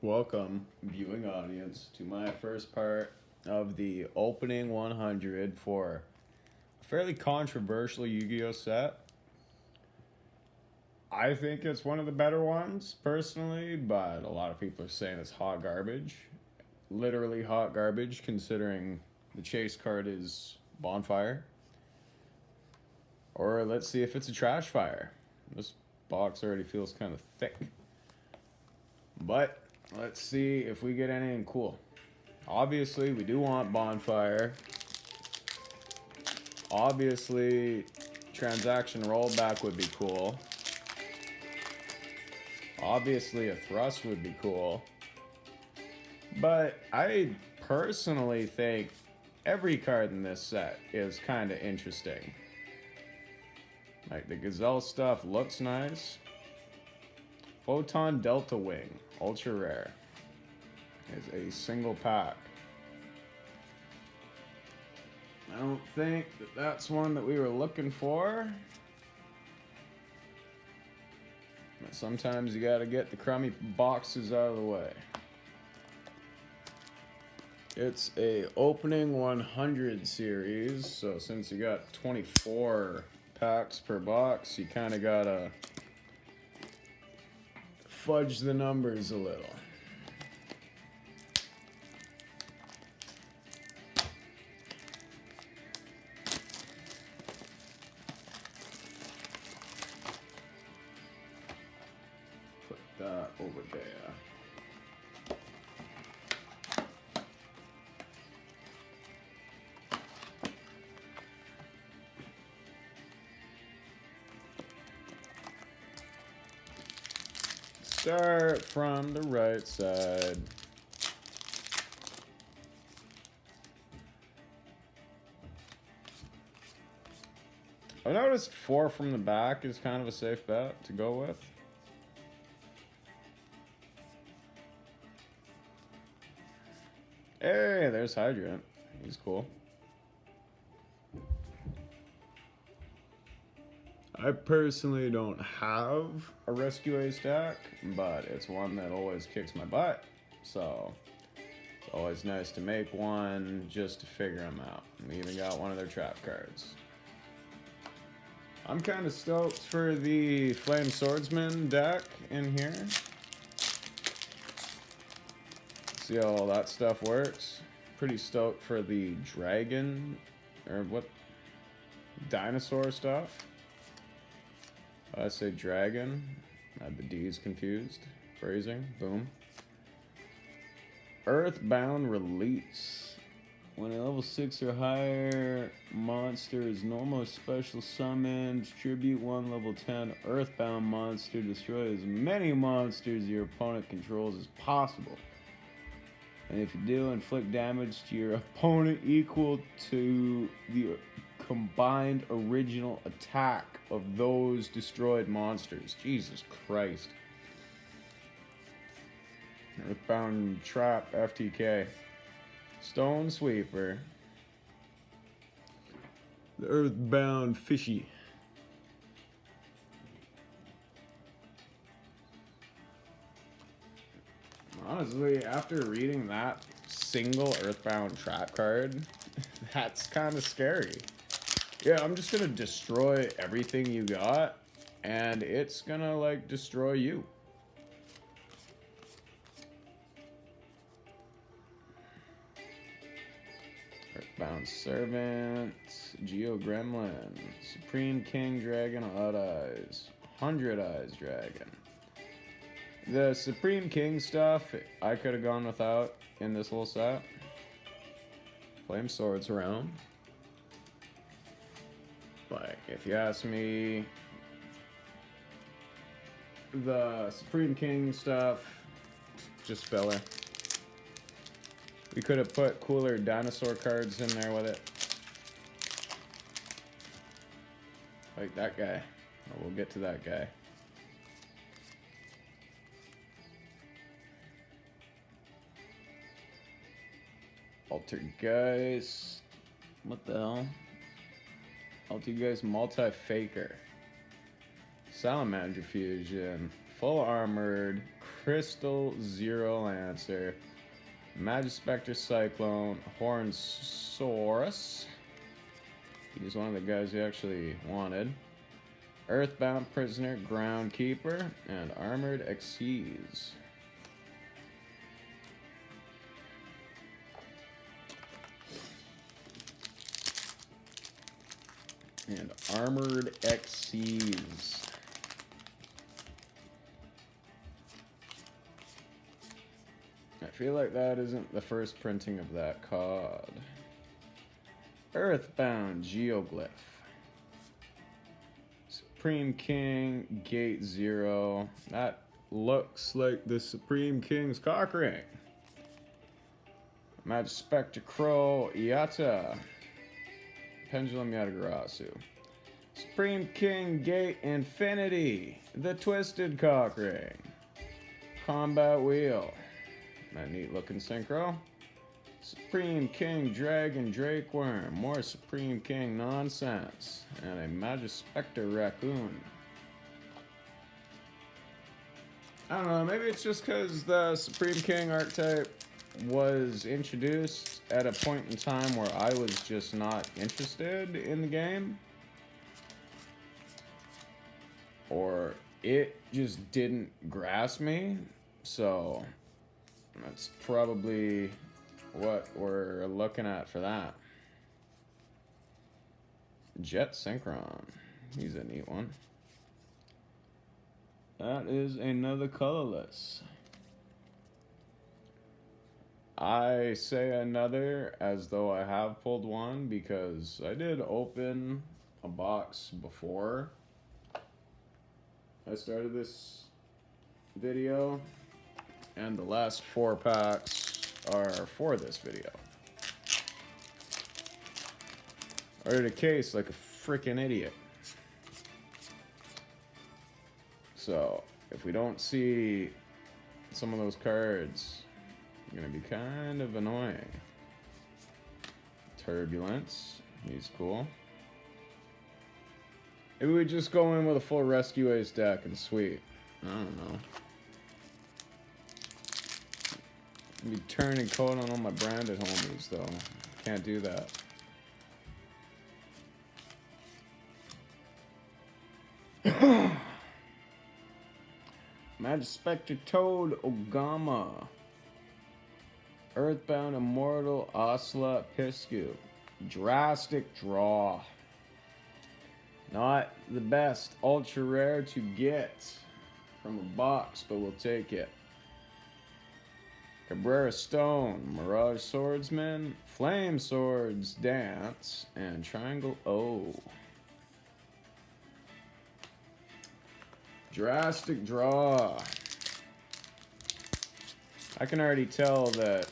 Welcome, viewing audience, to my first part of the opening 100 for a fairly controversial Yu-Gi-Oh set. I think it's one of the better ones, personally, but a lot of people are saying it's hot garbage. Literally hot garbage, considering the chase card is Bonfire. Or let's see if it's a Trash Fire. This box already feels kind of thick. But let's see if we get anything cool. Obviously, we do want Bonfire. Obviously, Transaction Rollback would be cool. Obviously, a Thrust would be cool. But I personally think every card in this set is kind of interesting. Like, the Gazelle stuff looks nice. Photon Delta Wing, ultra rare, is a single pack. I don't think that's one that we were looking for. But sometimes you gotta get the crummy boxes out of the way. It's a opening 100 series, so since you got 24 packs per box, you kind of gotta fudge the numbers a little. Put that over there. Start from the right side. I noticed 4 from the back is kind of a safe bet to go with. Hey, there's Hydrant. He's cool. I personally don't have a Rescue Ace deck, but it's one that always kicks my butt. So it's always nice to make one just to figure them out. We even got one of their trap cards. I'm kind of stoked for the Flame Swordsman deck in here. See how all that stuff works. Pretty stoked for the dragon, or what, dinosaur stuff. I say dragon. The D is confused. Phrasing. Boom. Earthbound Release. When a level 6 or higher monster is normal or special summoned, tribute 1 level 10 Earthbound monster. Destroy as many monsters your opponent controls as possible. And if you do, inflict damage to your opponent equal to the combined original attack of those destroyed monsters. Jesus Christ. Earthbound Trap FTK. Stone Sweeper. The Earthbound Fishy. Honestly, after reading that single Earthbound Trap card, that's kind of scary. Yeah, I'm just gonna destroy everything you got, and it's gonna, like, destroy you. Earthbound Servant, Yugioh Gremlin, Supreme King Dragon, Odd Eyes, 100 Eyes Dragon. The Supreme King stuff, I could have gone without in this whole set. Flame Swords Realm. Like, if you ask me, the Supreme King stuff, just filler. We could have put cooler dinosaur cards in there with it. Like that guy. We'll get to that guy. Altergeist. What the hell? Altergeist Multi-Faker. Salamander Fusion. Full armored. Crystal Zero Lancer, Magispector Cyclone, Hornsaurus. He's one of the guys we actually wanted. Earthbound Prisoner, Groundkeeper, and Armored Xyz. And Armored Xyz. I feel like that isn't the first printing of that card. Earthbound Geoglyph. Supreme King, Gate 0. That looks like the Supreme King's cock ring. Magispector Crow, Yatta. Pendulum Yatagarasu. Supreme King Gate Infinity, the Twisted Cock Ring. Combat Wheel. That neat looking synchro. Supreme King Dragon Drake Worm. More Supreme King nonsense. And a Magispector Raccoon. I don't know, maybe it's just because the Supreme King archetype was introduced at a point in time where I was just not interested in the game. Or it just didn't grasp me. So that's probably what we're looking at for that. Jet Synchron. He's a neat one. That is another colorless. I say another as though I have pulled one because I did open a box before I started this video, and the last 4 packs are for this video. I ordered a case like a freaking idiot. So, if we don't see some of those cards, it's gonna be kind of annoying. Turbulence, he's cool. Maybe we just go in with a full Rescue Ace deck and sweep. I don't know. Be turning coat on all my branded homies though. Can't do that. Magispector Toad Ogama. Earthbound Immortal Osla Piscu. Drastic Draw. Not the best ultra rare to get from a box, but we'll take it. Cabrera Stone, Mirage Swordsman, Flame Swords Dance, and Triangle O. Drastic Draw. I can already tell that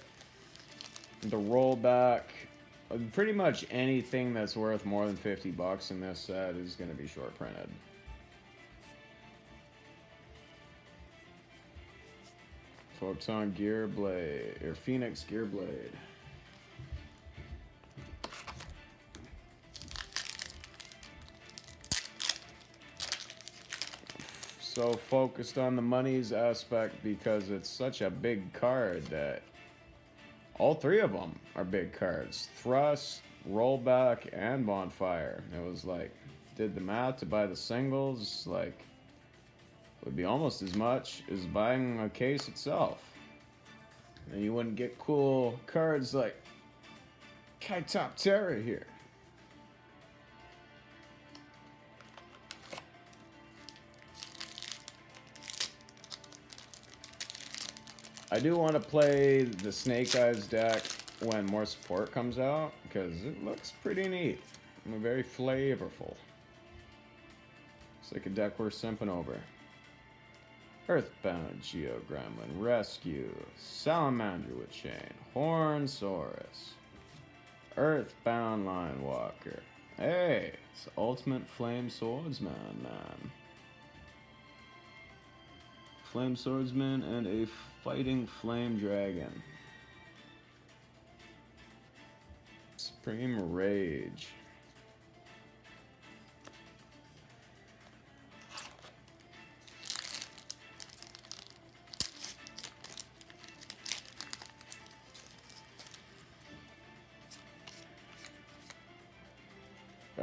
the rollback, pretty much anything that's worth more than $50 in this set is going to be short printed. Photon Gear Blade, or Phoenix Gear Blade. So focused on the monies aspect because it's such a big card that all 3 of them are big cards. Thrust, Rollback, and Bonfire. It was like, did the math to buy the singles, like, it would be almost as much as buying a case itself. And you wouldn't get cool cards like Kaitop Terra here. I do want to play the Snake Eyes deck when more support comes out, because it looks pretty neat and very flavorful. It's like a deck we're simping over. Earthbound Geo Gremlin, Rescue, Salamander with Chain, Hornsaurus, Earthbound Line Walker. Hey, it's Ultimate Flame Swordsman, man. Flame Swordsman and a Fighting Flame Dragon. Supreme Rage.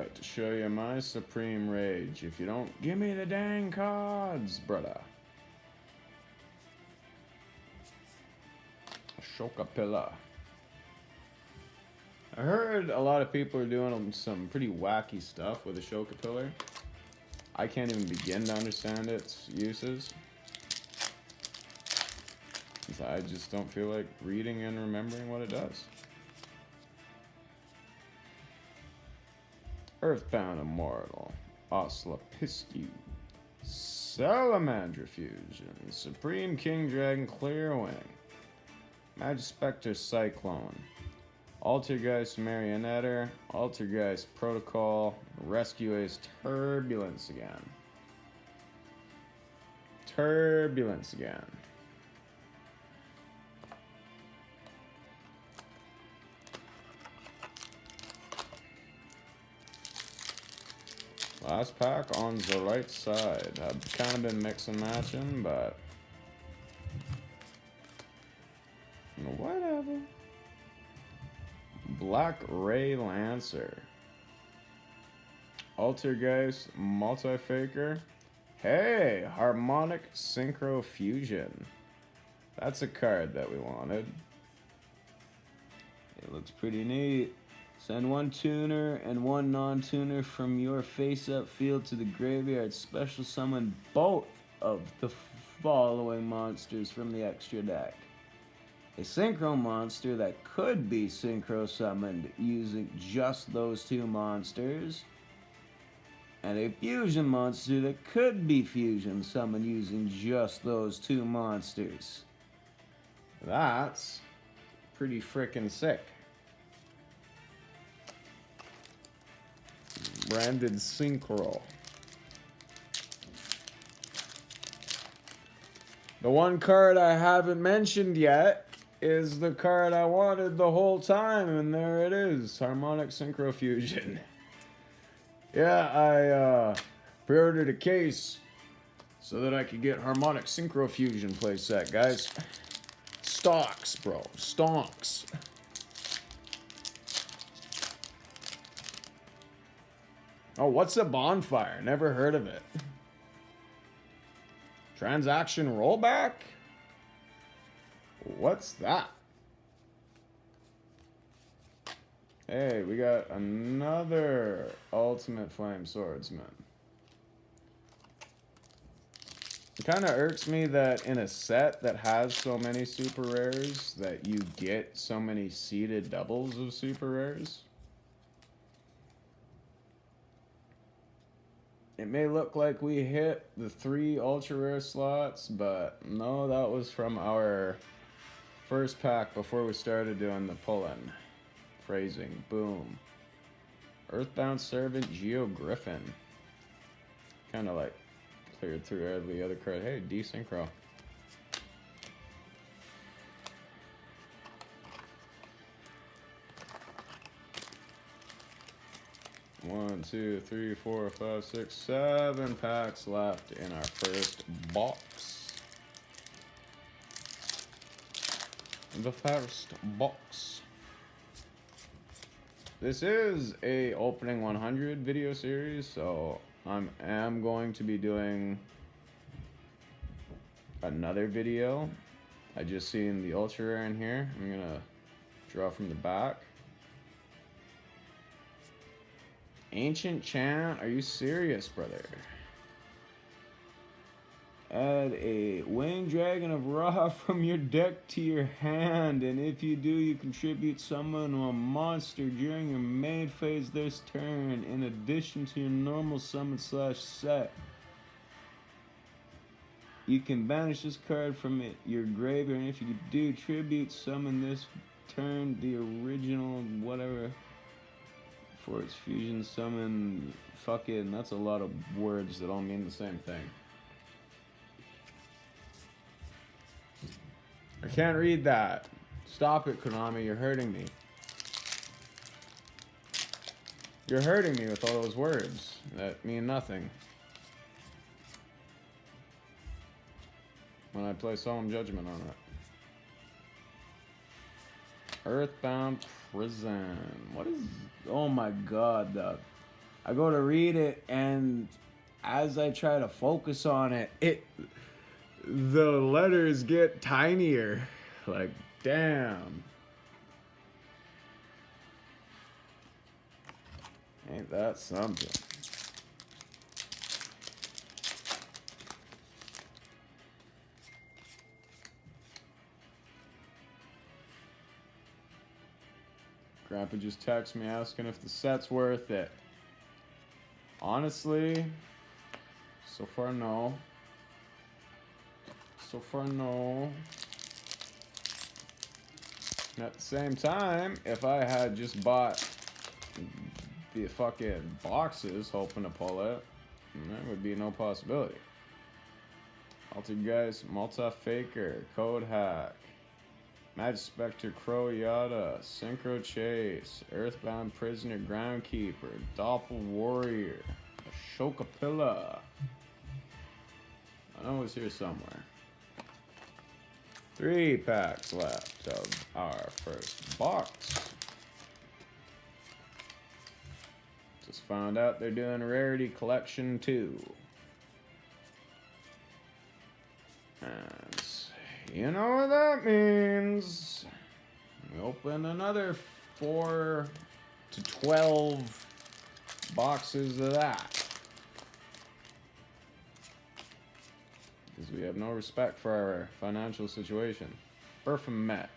about to show you my supreme rage. If you don't give me the dang cards, brother. Ashoka Pillar. I heard a lot of people are doing some pretty wacky stuff with Ashoka Pillar. I can't even begin to understand its uses. I just don't feel like reading and remembering what it does. Earthbound Immortal, Oslapiscu, Salamander Fusion, Supreme King Dragon Clearwing, Magispector Cyclone, Altergeist Marionetter, Altergeist Protocol, Rescue Ace Turbulence again. Turbulence again. Last pack on the right side. I've kind of been mixing matching, but whatever. Black Ray Lancer. Altergeist Multifaker. Hey, Harmonic Synchro Fusion. That's a card that we wanted. It looks pretty neat. Send one tuner and one non-tuner from your face-up field to the graveyard. Special summon both of the following monsters from the extra deck. A synchro monster that could be synchro summoned using just those two monsters. And a fusion monster that could be fusion summoned using just those two monsters. That's pretty frickin' sick. Branded Synchro. The one card I haven't mentioned yet is the card I wanted the whole time, and there it is, Harmonic Synchro Fusion. Yeah, I pre-ordered a case so that I could get Harmonic Synchro Fusion playset, guys. Stocks, bro. Stonks. Oh, what's a bonfire? Never heard of it. Transaction rollback? What's that? Hey, we got another Ultimate Flame Swordsman. It kind of irks me that in a set that has so many super rares that you get so many seeded doubles of super rares. It may look like we hit the 3 ultra rare slots, but no, that was from our first pack before we started doing the pull-in. Phrasing, boom. Earthbound Servant Yugioh Griffin. Kind of like cleared through every other card. Hey, desynchro. One, 2, 3, 4, 5, 6, 7 packs left in our first box. The first box. This is a opening 100 video series, so I am going to be doing another video. I just seen the ultra rare in here. I'm gonna draw from the back. Ancient Chant, are you serious, brother? Add a Winged Dragon of Ra from your deck to your hand, and if you do, you contribute summon a monster during your main phase this turn, in addition to your normal summon / set. You can banish this card from your graveyard, and if you do, tribute summon this turn the original whatever for its fusion summon. Fucking, that's a lot of words that all mean the same thing. I can't read that. Stop it, Konami. You're hurting me. You're hurting me with all those words that mean nothing. When I play Solemn Judgment on it. Earthbound Prison. What is... Oh my god, I go to read it, and as I try to focus on it, the letters get tinier. Like, damn. Ain't that something? Grandpa just texted me asking if the set's worth it. Honestly, so far no. So far no. And at the same time, if I had just bought the fucking boxes hoping to pull it, there would be no possibility. Altergeist, Multi-Faker, Code Hack, Magic Spectre, Crow Yada, Synchro Chase, Earthbound Prisoner, Groundkeeper, Doppel Warrior, Ashoka Pillar. I know it's here somewhere. 3 packs left of our first box. Just found out they're doing Rarity Collection 2. And you know what that means. We open another 4 to 12 boxes of that. Because we have no respect for our financial situation. Baphomet,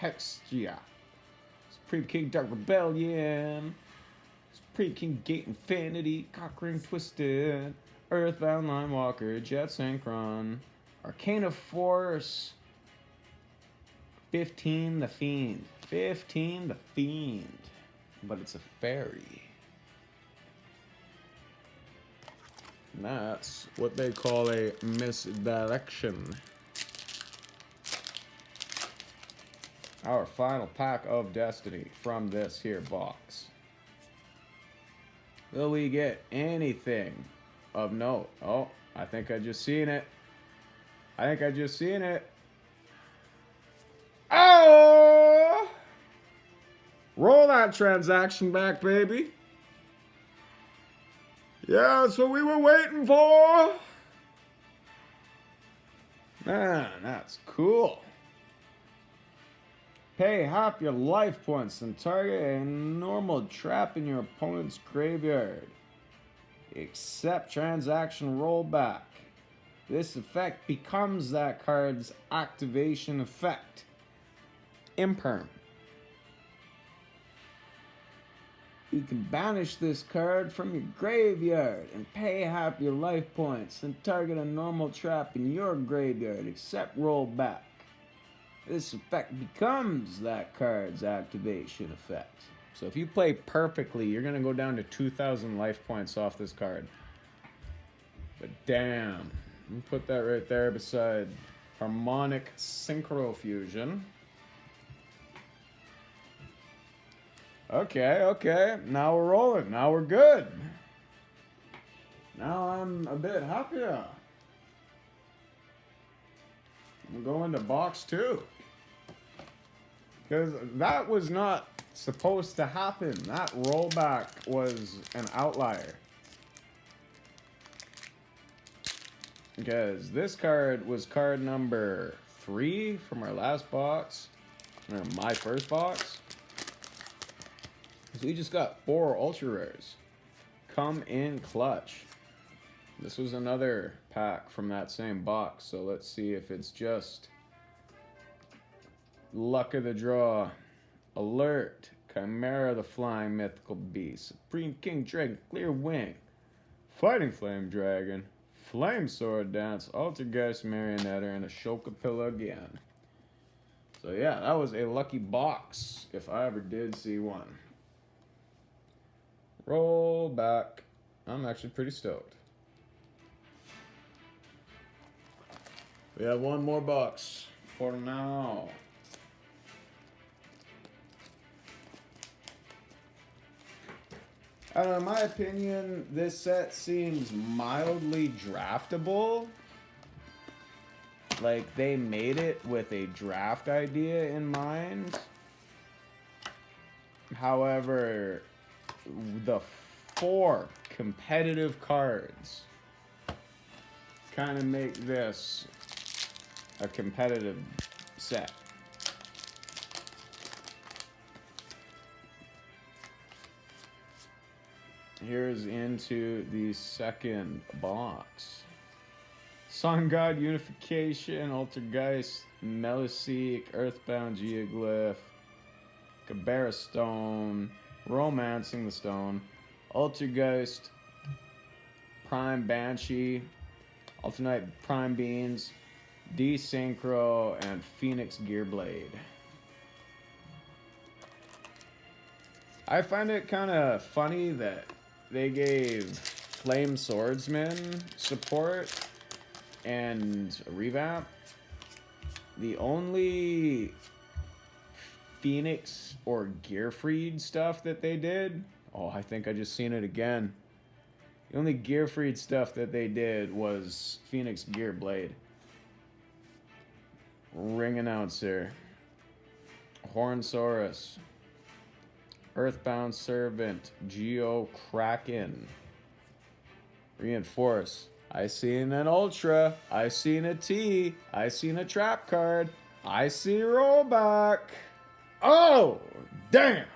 Hextia, Supreme King Dark Rebellion, Supreme King Gate Infinity, Cockring Twisted, Earthbound Linewalker, Jet Synchron, Arcana Force, 15 the Fiend. 15 the Fiend. But it's a fairy. And that's what they call a misdirection. Our final pack of Destiny from this here box. Will we get anything of note? Oh, I think I just seen it. Oh! Roll that transaction back, baby. Yeah, that's what we were waiting for. Man, that's cool. Pay half your life points and target a normal trap in your opponent's graveyard. Accept transaction rollback. This effect becomes that card's activation effect. Imperm. You can banish this card from your graveyard and pay half your life points and target a normal trap in your graveyard except rollback. This effect becomes that card's activation effect. So if you play perfectly, you're going to go down to 2,000 life points off this card. But damn, let me put that right there beside Harmonic Synchro Fusion. Okay. Now we're rolling. Now we're good. Now I'm a bit happier. We'll go into box 2. Because that was not supposed to happen. That rollback was an outlier. Because this card was card number 3 from our last box. Or my first box. So we just got 4 ultra rares. Come in clutch. This was another pack from that same box. So let's see if it's just luck of the draw. Alert. Chimera the Flying Mythical Beast. Supreme King Dragon. Clear Wing. Fighting Flame Dragon. Flame Sword Dance. Altergeist Marionetta. And Ashoka Pillar again. So yeah, that was a lucky box. If I ever did see one. Roll back. I'm actually pretty stoked. We have one more box for now. In my opinion, this set seems mildly draftable. Like, they made it with a draft idea in mind. However, the 4 competitive cards kind of make this a competitive set. Here's into the second box. Sun God Unification, Altergeist, Meliseek, Earthbound Geoglyph, Cabera Stone, Romancing the Stone, Altergeist, Prime Banshee, Alternate Prime Beans, Desynchro, and Phoenix Gearblade. I find it kind of funny that they gave Flame Swordsman support and a revamp. The only Phoenix or Gearfried stuff that they did, oh, I think I just seen it again. The only Gearfried stuff that they did was Phoenix Gearblade. Ring Announcer, Hornsaurus, Earthbound Servant, Yugioh Kraken, Reinforce. I seen an Ultra, I seen a T, I seen a Trap card, I see Rollback. Oh, damn!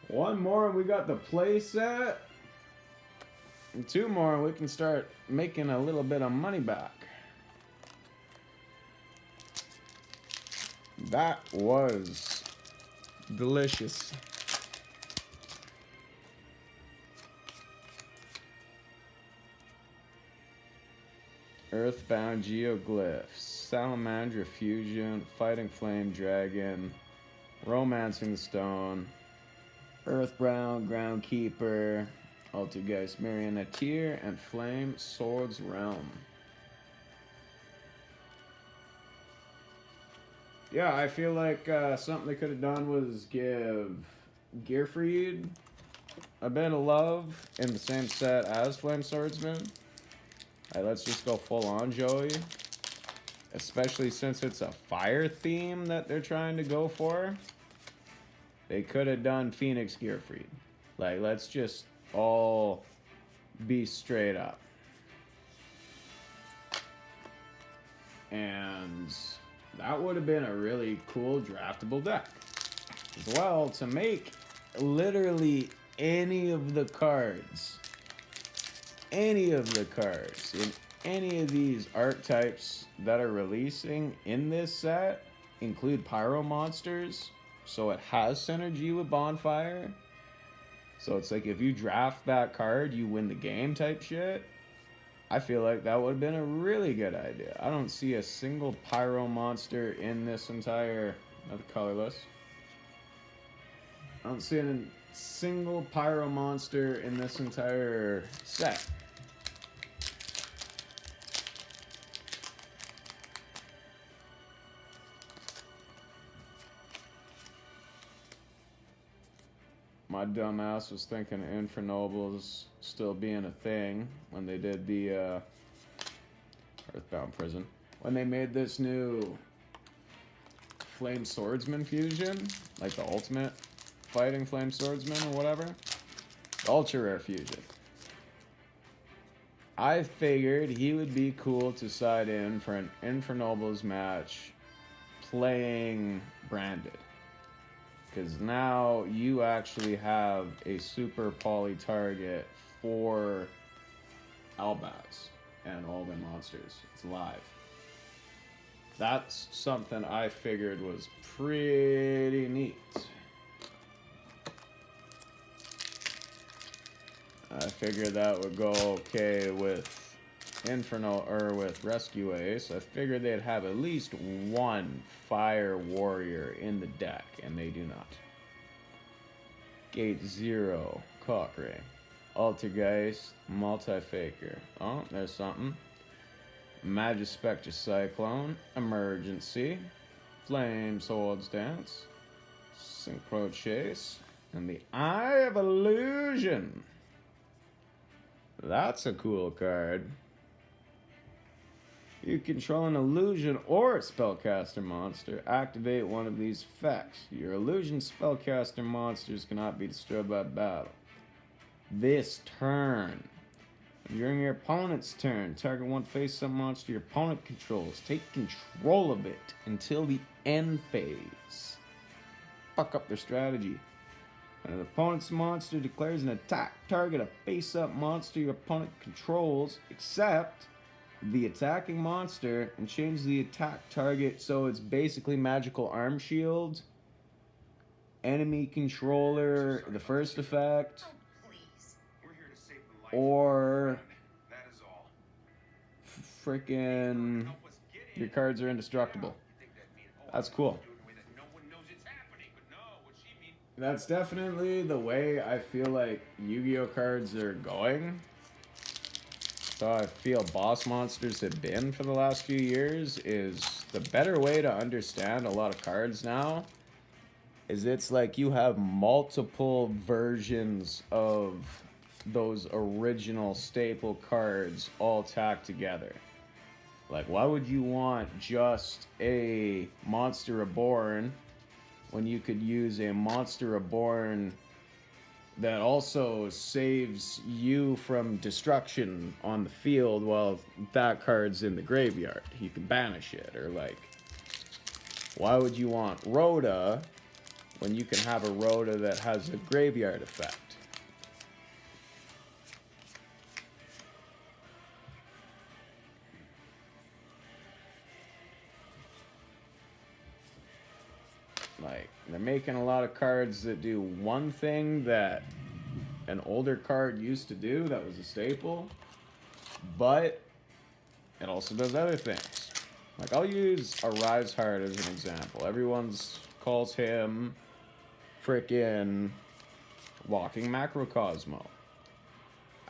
One more and we got the play set. And 2 more and we can start making a little bit of money back. That was delicious. Earthbound Geoglyph, Salamandra Fusion, Fighting Flame Dragon, Romancing the Stone, Earthbound Groundkeeper, Altergeist Marionetteer, and Flame Swords Realm. Yeah, I feel like something they could have done was give Gearfried a bit of love in the same set as Flame Swordsman. Alright, let's just go full on Joey. Especially since it's a fire theme that they're trying to go for. They could have done Phoenix Gearfried. Like, let's just all be straight up. And that would have been a really cool draftable deck. As well, to make literally any of the cards in any of these archetypes that are releasing in this set include pyro monsters, so it has synergy with Bonfire. So it's like if you draft that card, you win the game type shit. I feel like that would have been a really good idea. I don't see a single pyro monster in this entire, another colorless. I don't see a single pyro monster in this entire set. My dumbass was thinking Infernobles still being a thing when they did the Earthbound Prison. When they made this new Flame Swordsman fusion, like the ultimate fighting Flame Swordsman or whatever, the ultra rare fusion. I figured he would be cool to side in for an Infernobles match playing branded. Because now you actually have a super poly target for Albaz and all the monsters. It's live. That's something I figured was pretty neat. I figured that would go okay with Inferno or with Rescue Ace. I figured they'd have at least one Fire Warrior in the deck, and they do not. Gate 0, Cockring, Altergeist, Multi-Faker. Oh, there's something. Magispectre Cyclone, Emergency, Flame Swords Dance, Synchro Chase, and the Eye of Illusion. That's a cool card. You control an illusion or a spellcaster monster. Activate one of these effects. Your illusion spellcaster monsters cannot be destroyed by battle. This turn. During your opponent's turn, target one face-up monster your opponent controls. Take control of it until the end phase. Fuck up their strategy. When an opponent's monster declares an attack, target a face-up monster your opponent controls, except the attacking monster, and change the attack target so it's basically magical arm shield, enemy controller, the first effect, or freaking your cards are indestructible. That's cool. That's definitely the way I feel like Yu-Gi-Oh cards are going. So I feel boss monsters have been for the last few years is the better way to understand a lot of cards now is it's like you have multiple versions of those original staple cards all tacked together. Like, why would you want just a Monster Reborn when you could use a Monster Reborn that also saves you from destruction on the field while that card's in the graveyard? You can banish it. Or like, why would you want Rhoda when you can have a Rhoda that has a graveyard effect? Like, they're making a lot of cards that do one thing that an older card used to do that was a staple, but it also does other things. Like, I'll use a Rise Heart as an example. Everyone calls him frickin' Walking Macrocosmo.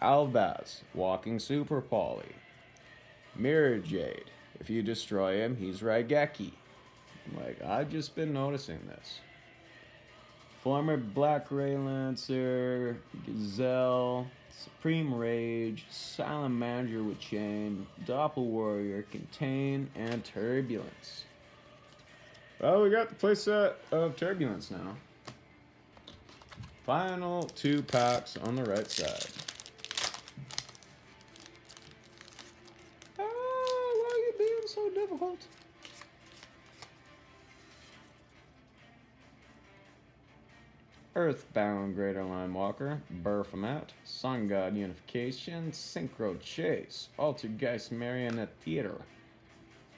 Albaz, Walking Super Poly. Mirror Jade, if you destroy him, he's Raigeki. Like, I've just been noticing this. Former Black Ray Lancer, Gazelle, Supreme Rage, Silent Manager with Chain, Doppel Warrior, Contain, and Turbulence. Well, we got the playset of Turbulence now. Final 2 packs on the right side. Oh, why are you being so difficult? Earthbound Greater Line Walker, Burfamet, Sun God Unification, Synchro Chase, Altergeist Marionette Theater,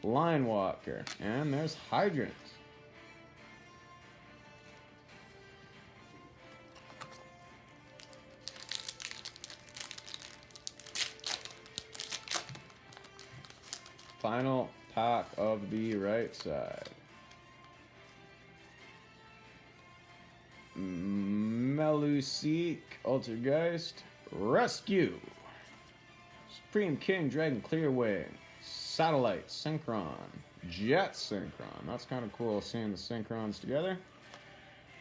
Line Walker, and there's Hydrant. Final pack of the right side. Melusik, Altergeist, Rescue, Supreme King, Dragon Clearwing, Satellite, Synchron, Jet Synchron. That's kind of cool seeing the Synchrons together.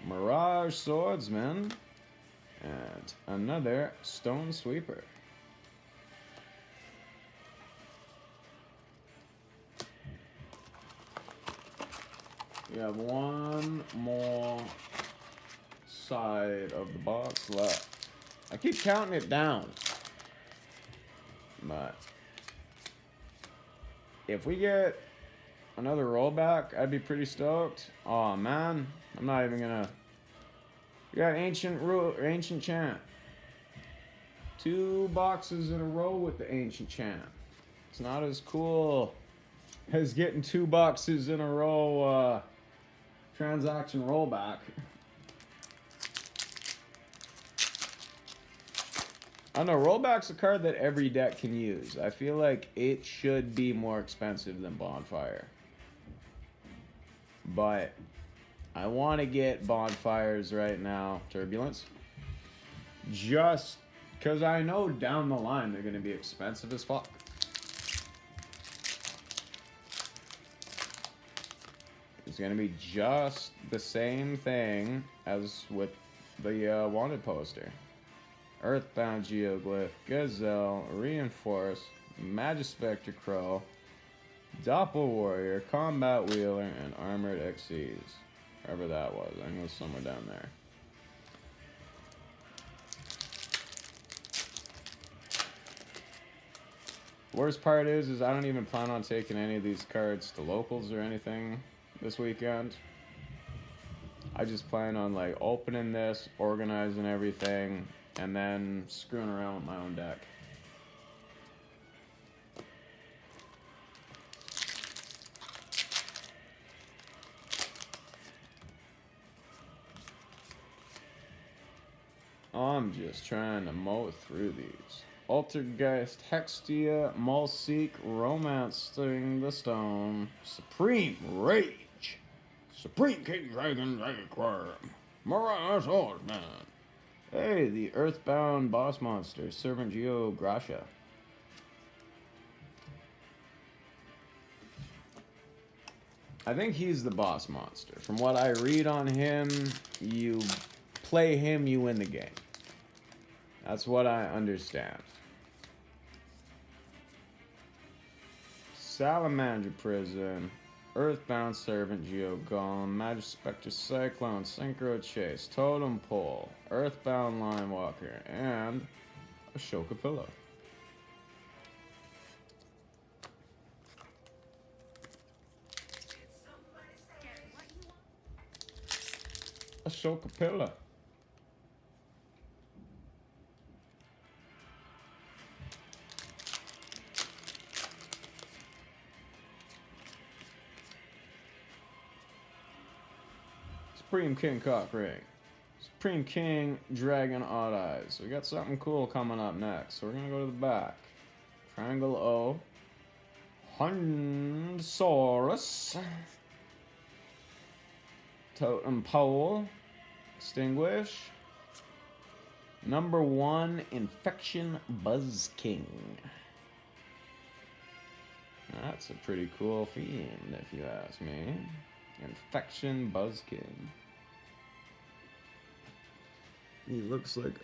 Mirage Swordsman, and another Stone Sweeper. We have one more side of the box left. I keep counting it down, but if we get another rollback, I'd be pretty stoked. Oh man, I'm not even gonna. We got Ancient Chant. 2 boxes in a row with the Ancient Chant. It's not as cool as getting 2 boxes in a row transaction rollback. I don't know, rollback's a card that every deck can use. I feel like it should be more expensive than Bonfire. But I want to get Bonfires right now, Turbulence. Just because I know down the line they're going to be expensive as fuck. It's going to be just the same thing as with the Wanted poster. Earthbound Geoglyph, Gazelle, Reinforce, Magispector Crow, Doppel Warrior, Combat Wheeler, and Armored XCs. Wherever that was. I think it was somewhere down there. Worst part is I don't even plan on taking any of these cards to locals or anything this weekend. I just plan on like opening this, organizing everything, and then screwing around with my own deck. I'm just trying to mow through these. Altergeist, Hextia, Mulseek, Romancing the Stone, Supreme Rage, Supreme King Dragon Dragonquirm, Mirage Horseman. Hey, the Earthbound Boss Monster, Servant Yugioh Gracia. I think he's the boss monster. From what I read on him, you play him, you win the game. That's what I understand. Salamander Prison, Earthbound Servant Yugioh Golem, Magic Spectre Cyclone, Synchro Chase, Totem Pole, Earthbound Linewalker, and Ashoka Pillow. Ashoka Pillow. Supreme King Cockring. Supreme King Dragon Odd Eyes. We got something cool coming up next. So we're going to go to the back. Triangle O. Hunsaurus. Totem Pole. Extinguish. Number 1, Infection Buzz King. That's a pretty cool fiend, if you ask me. Infection Buzzkin. He looks like